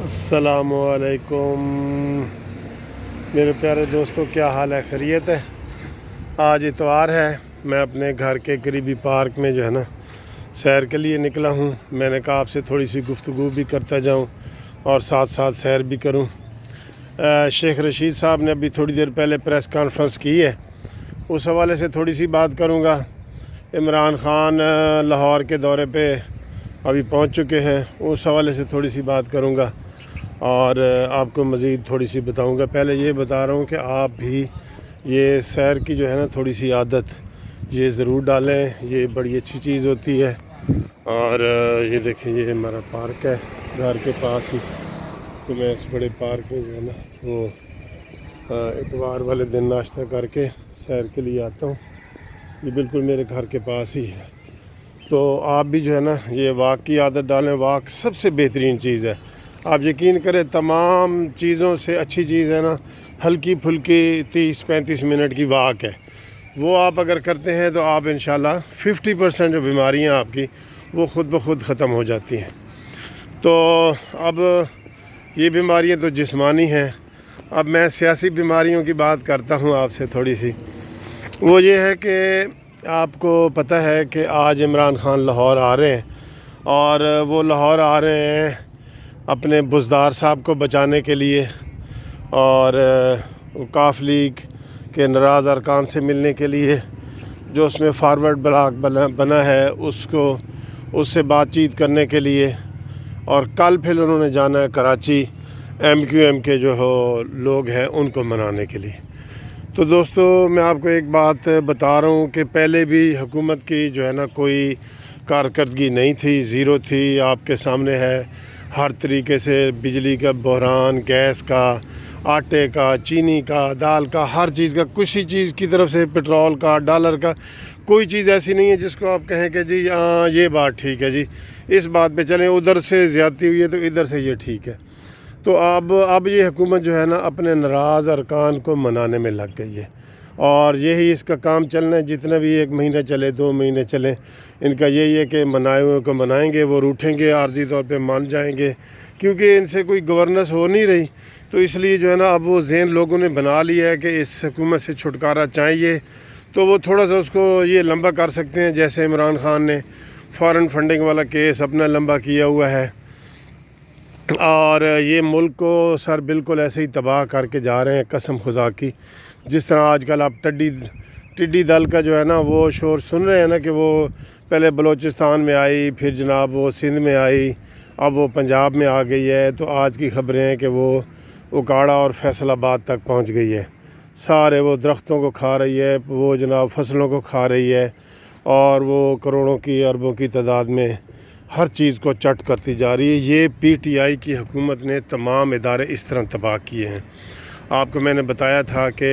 السلام علیکم میرے پیارے دوستوں، کیا حال ہے؟ خیریت ہے؟ آج اتوار ہے، میں اپنے گھر کے قریبی پارک میں جو ہے نا سیر کے لیے نکلا ہوں۔ میں نے کہا آپ سے تھوڑی سی گفتگو بھی کرتا جاؤں اور ساتھ ساتھ سیر بھی کروں۔ شیخ رشید صاحب نے ابھی تھوڑی دیر پہلے پریس کانفرنس کی ہے، اس حوالے سے تھوڑی سی بات کروں گا۔ عمران خان لاہور کے دورے پہ ابھی پہنچ چکے ہیں، اس حوالے سے تھوڑی سی بات کروں گا اور آپ کو مزید تھوڑی سی بتاؤں گا۔ پہلے یہ بتا رہا ہوں کہ آپ بھی یہ سیر کی جو ہے نا تھوڑی سی عادت یہ ضرور ڈالیں، یہ بڑی اچھی چیز ہوتی ہے۔ اور یہ دیکھیں، یہ ہمارا پارک ہے گھر کے پاس ہی، تو میں اس بڑے پارک میں جو ہے نا وہ اتوار والے دن ناشتہ کر کے سیر کے لیے آتا ہوں۔ یہ بالکل میرے گھر کے پاس ہی ہے، تو آپ بھی جو ہے نا یہ واک کی عادت ڈالیں۔ واک سب سے بہترین چیز ہے، آپ یقین کریں تمام چیزوں سے اچھی چیز ہے نا ہلکی پھلکی 30-35 منٹ کی واک ہے۔ وہ آپ اگر کرتے ہیں تو آپ انشاءاللہ 50% جو بیماریاں آپ کی وہ خود بخود ختم ہو جاتی ہیں۔ تو اب یہ بیماریاں تو جسمانی ہیں، اب میں سیاسی بیماریوں کی بات کرتا ہوں آپ سے تھوڑی سی۔ وہ یہ ہے کہ آپ کو پتہ ہے کہ آج عمران خان لاہور آ رہے ہیں، اور وہ لاہور آ رہے ہیں اپنے بزدار صاحب کو بچانے کے لیے، اور کاف لیگ کے ناراض ارکان سے ملنے کے لیے، جو اس میں فارورڈ بلاک بنا ہے اس سے بات چیت کرنے کے لیے۔ اور کل پھر انہوں نے جانا ہے کراچی MQM کے جو لوگ ہیں ان کو منانے کے لیے۔ تو دوستو، میں آپ کو ایک بات بتا رہا ہوں کہ پہلے بھی حکومت کی جو ہے نا کوئی کارکردگی نہیں تھی، زیرو تھی۔ آپ کے سامنے ہے ہر طریقے سے بجلی کا بحران، گیس کا، آٹے کا، چینی کا، دال کا، ہر چیز کا، کسی چیز کی طرف سے، پٹرول کا، ڈالر کا، کوئی چیز ایسی نہیں ہے جس کو آپ کہیں کہ جی ہاں یہ بات ٹھیک ہے، جی اس بات پہ چلیں، ادھر سے زیادتی ہوئی ہے تو ادھر سے یہ ٹھیک ہے۔ تو اب یہ حکومت جو ہے نا اپنے ناراض ارکان کو منانے میں لگ گئی ہے، اور یہی اس کا کام چلنا ہے۔ جتنا بھی 1 مہینہ چلے، 2 مہینے چلے، ان کا یہی ہے کہ منائے ہوئے کو منائیں گے، وہ روٹھیں گے، عارضی طور پہ مان جائیں گے، کیونکہ ان سے کوئی گورننس ہو نہیں رہی۔ تو اس لیے جو ہے نا اب وہ ذہن لوگوں نے بنا لیا ہے کہ اس حکومت سے چھٹکارا چاہیے، تو وہ تھوڑا سا اس کو یہ لمبا کر سکتے ہیں۔ جیسے عمران خان نے فارن فنڈنگ والا کیس اپنا لمبا کیا ہوا ہے، اور یہ ملک کو سر بالکل ایسے ہی تباہ کر کے جا رہے ہیں، قسم خدا کی۔ جس طرح آج کل آپ ٹڈی دل کا جو ہے نا وہ شور سن رہے ہیں نا، کہ وہ پہلے بلوچستان میں آئی، پھر جناب وہ سندھ میں آئی، اب وہ پنجاب میں آ گئی ہے۔ تو آج کی خبریں ہیں کہ وہ اکاڑا اور فیصل آباد تک پہنچ گئی ہے، سارے وہ درختوں کو کھا رہی ہے، وہ جناب فصلوں کو کھا رہی ہے، اور وہ کروڑوں کی، اربوں کی تعداد میں ہر چیز کو چٹ کرتی جا رہی ہے۔ یہ PTI کی حکومت نے تمام ادارے اس طرح تباہ کیے ہیں۔ آپ کو میں نے بتایا تھا کہ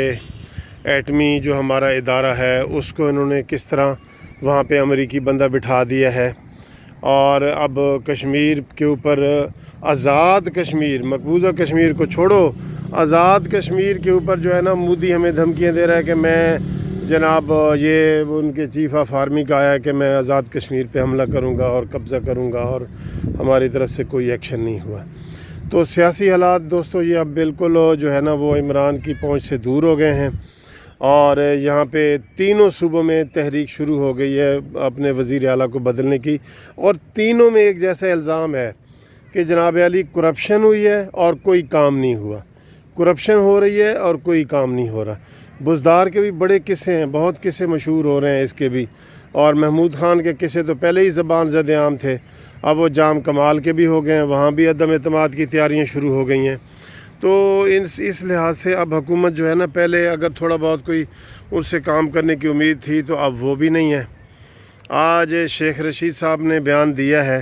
ایٹمی جو ہمارا ادارہ ہے اس کو انہوں نے کس طرح وہاں پہ امریکی بندہ بٹھا دیا ہے، اور اب کشمیر کے اوپر آزاد کشمیر، مقبوضہ کشمیر کو چھوڑو، آزاد کشمیر کے اوپر جو ہے نا مودی ہمیں دھمکیاں دے رہا ہے کہ میں جناب یہ ان کے چیف آف آرمی کا آیا ہے کہ میں آزاد کشمیر پہ حملہ کروں گا اور قبضہ کروں گا، اور ہماری طرف سے کوئی ایکشن نہیں ہوا۔ تو سیاسی حالات دوستو یہ اب بالکل جو ہے نا وہ عمران کی پہنچ سے دور ہو گئے ہیں، اور یہاں پہ تینوں صوبوں میں تحریک شروع ہو گئی ہے اپنے وزیر اعلیٰ کو بدلنے کی، اور تینوں میں ایک جیسا الزام ہے کہ جناب علی کرپشن ہوئی ہے اور کوئی کام نہیں ہوا، کرپشن ہو رہی ہے اور کوئی کام نہیں ہو رہا۔ بزدار کے بھی بڑے قصے ہیں، بہت قصے مشہور ہو رہے ہیں اس کے بھی، اور محمود خان کے قصے تو پہلے ہی زبان زد عام تھے، اب وہ جام کمال کے بھی ہو گئے ہیں، وہاں بھی عدم اعتماد کی تیاریاں شروع ہو گئی ہیں۔ تو اس لحاظ سے اب حکومت جو ہے نا، پہلے اگر تھوڑا بہت کوئی اس سے کام کرنے کی امید تھی تو اب وہ بھی نہیں ہے۔ آج شیخ رشید صاحب نے بیان دیا ہے،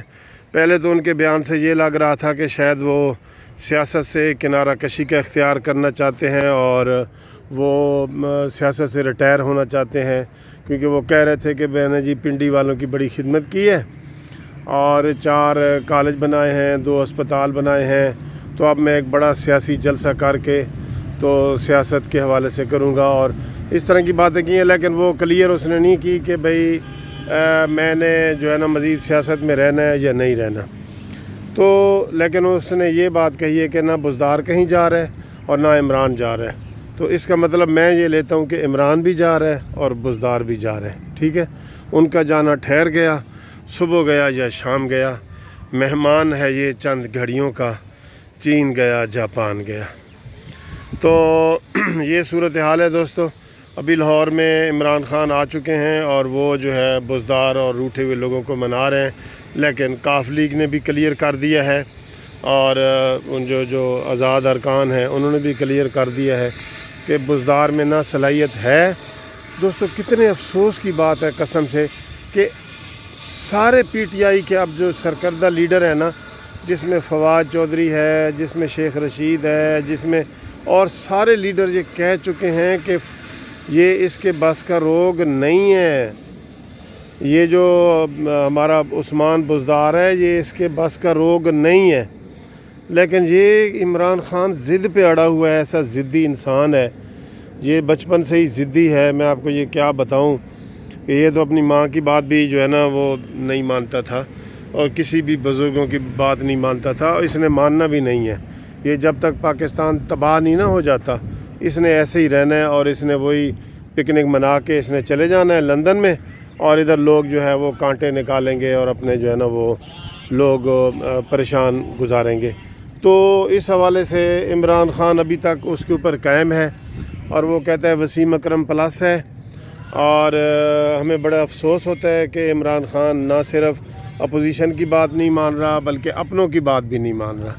پہلے تو ان کے بیان سے یہ لگ رہا تھا کہ شاید وہ سیاست سے کنارہ کشی کا اختیار کرنا چاہتے ہیں، اور وہ سیاست سے ریٹائر ہونا چاہتے ہیں، کیونکہ وہ کہہ رہے تھے کہ میں نے جی پنڈی والوں کی بڑی خدمت کی ہے، اور 4 کالج بنائے ہیں، 2 اسپتال بنائے ہیں، تو اب میں ایک بڑا سیاسی جلسہ کر کے تو سیاست کے حوالے سے کروں گا، اور اس طرح کی باتیں کی ہیں۔ لیکن وہ کلیئر اس نے نہیں کی کہ بھئی میں نے جو ہے نا مزید سیاست میں رہنا ہے یا نہیں رہنا۔ تو لیکن اس نے یہ بات کہی ہے کہ نہ بزدار کہیں جا رہا ہے اور نہ عمران جا رہا ہے، تو اس کا مطلب میں یہ لیتا ہوں کہ عمران بھی جا رہا ہے اور بزدار بھی جا رہے ہیں، ٹھیک ہے۔ ان کا جانا ٹھہر گیا، صبح گیا یا شام گیا، مہمان ہے یہ چند گھڑیوں کا، چین گیا جاپان گیا۔ تو یہ صورتحال ہے دوستو۔ ابھی لاہور میں عمران خان آ چکے ہیں اور وہ جو ہے بزدار اور روٹھے ہوئے لوگوں کو منا رہے ہیں، لیکن کاف لیگ نے بھی کلیئر کر دیا ہے اور ان جو آزاد ارکان ہیں انہوں نے بھی کلیئر کر دیا ہے کہ بزدار میں نہ صلاحیت ہے۔ دوستو کتنے افسوس کی بات ہے قسم سے کہ سارے پی ٹی آئی کے اب جو سرکردہ لیڈر ہیں نا، جس میں فواد چودھری ہے، جس میں شیخ رشید ہے، جس میں اور سارے لیڈر یہ کہہ چکے ہیں کہ یہ اس کے بس کا روگ نہیں ہے، یہ جو ہمارا عثمان بزدار ہے یہ اس کے بس کا روگ نہیں ہے، لیکن یہ عمران خان ضد پہ اڑا ہوا ہے، ایسا ضدی انسان ہے، یہ بچپن سے ہی ضدی ہے۔ میں آپ کو یہ کیا بتاؤں کہ یہ تو اپنی ماں کی بات بھی جو ہے نا وہ نہیں مانتا تھا اور کسی بھی بزرگوں کی بات نہیں مانتا تھا، اور اس نے ماننا بھی نہیں ہے۔ یہ جب تک پاکستان تباہ نہیں نہ ہو جاتا اس نے ایسے ہی رہنا ہے، اور اس نے وہی پکنک منا کے اس نے چلے جانا ہے لندن میں، اور ادھر لوگ جو ہے وہ کانٹے نکالیں گے اور اپنے جو ہے نا وہ لوگ پریشان گزاریں گے۔ تو اس حوالے سے عمران خان ابھی تک اس کے اوپر قائم ہے اور وہ کہتا ہے وسیم اکرم پلس ہے، اور ہمیں بڑا افسوس ہوتا ہے کہ عمران خان نہ صرف اپوزیشن کی بات نہیں مان رہا بلکہ اپنوں کی بات بھی نہیں مان رہا۔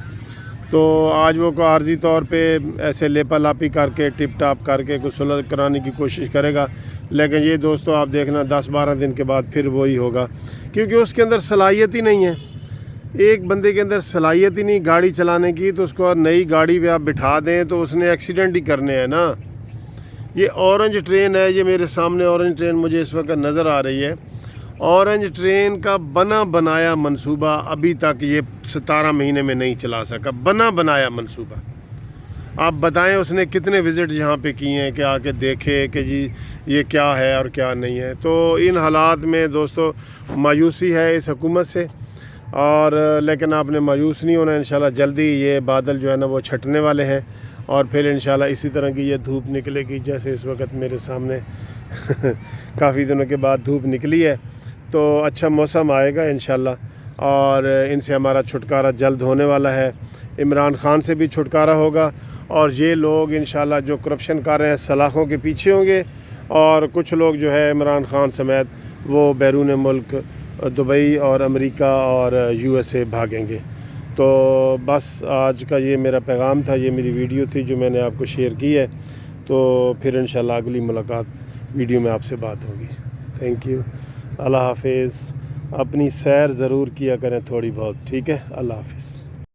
تو آج وہ کو عارضی طور پہ ایسے لیپا لاپی کر کے ٹپ ٹاپ کر کے کچھ صلح کرانے کی کوشش کرے گا، لیکن یہ دوستو آپ دیکھنا 10-12 دن کے بعد پھر وہی ہوگا، کیونکہ اس کے اندر صلاحیت ہی نہیں ہے۔ ایک بندے کے اندر صلاحیت ہی نہیں گاڑی چلانے کی، تو اس کو نئی گاڑی پہ آپ بٹھا دیں تو اس نے ایکسیڈنٹ ہی کرنے ہیں نا۔ یہ اورنج ٹرین ہے، یہ میرے سامنے اورنج ٹرین مجھے اس وقت نظر آ رہی ہے۔ اورنج ٹرین کا بنا بنایا منصوبہ ابھی تک یہ 17 مہینے میں نہیں چلا سکا، بنا بنایا منصوبہ۔ آپ بتائیں اس نے کتنے وزٹ یہاں پہ کیے ہیں کہ آ کے دیکھے کہ جی یہ کیا ہے اور کیا نہیں ہے۔ تو ان حالات میں دوستو مایوسی ہے اس حکومت سے، اور لیکن آپ نے مایوس نہیں ہونا، انشاءاللہ جلدی یہ بادل جو ہے نا وہ چھٹنے والے ہیں، اور پھر انشاءاللہ اسی طرح کی یہ دھوپ نکلے گی جیسے اس وقت میرے سامنے کافی دنوں کے بعد دھوپ نکلی ہے۔ تو اچھا موسم آئے گا انشاءاللہ، اور ان سے ہمارا چھٹکارا جلد ہونے والا ہے۔ عمران خان سے بھی چھٹکارا ہوگا، اور یہ لوگ انشاءاللہ جو کرپشن کر رہے ہیں سلاخوں کے پیچھے ہوں گے، اور کچھ لوگ جو ہے عمران خان سمیت وہ بیرون ملک دبئی اور امریکہ اور USA بھاگیں گے۔ تو بس آج کا یہ میرا پیغام تھا، یہ میری ویڈیو تھی جو میں نے آپ کو شیئر کی ہے۔ تو پھر انشاءاللہ اگلی ملاقات ویڈیو میں آپ سے بات ہوگی۔ تھینک یو، اللہ حافظ۔ اپنی سیر ضرور کیا کریں تھوڑی بہت، ٹھیک ہے، اللہ حافظ۔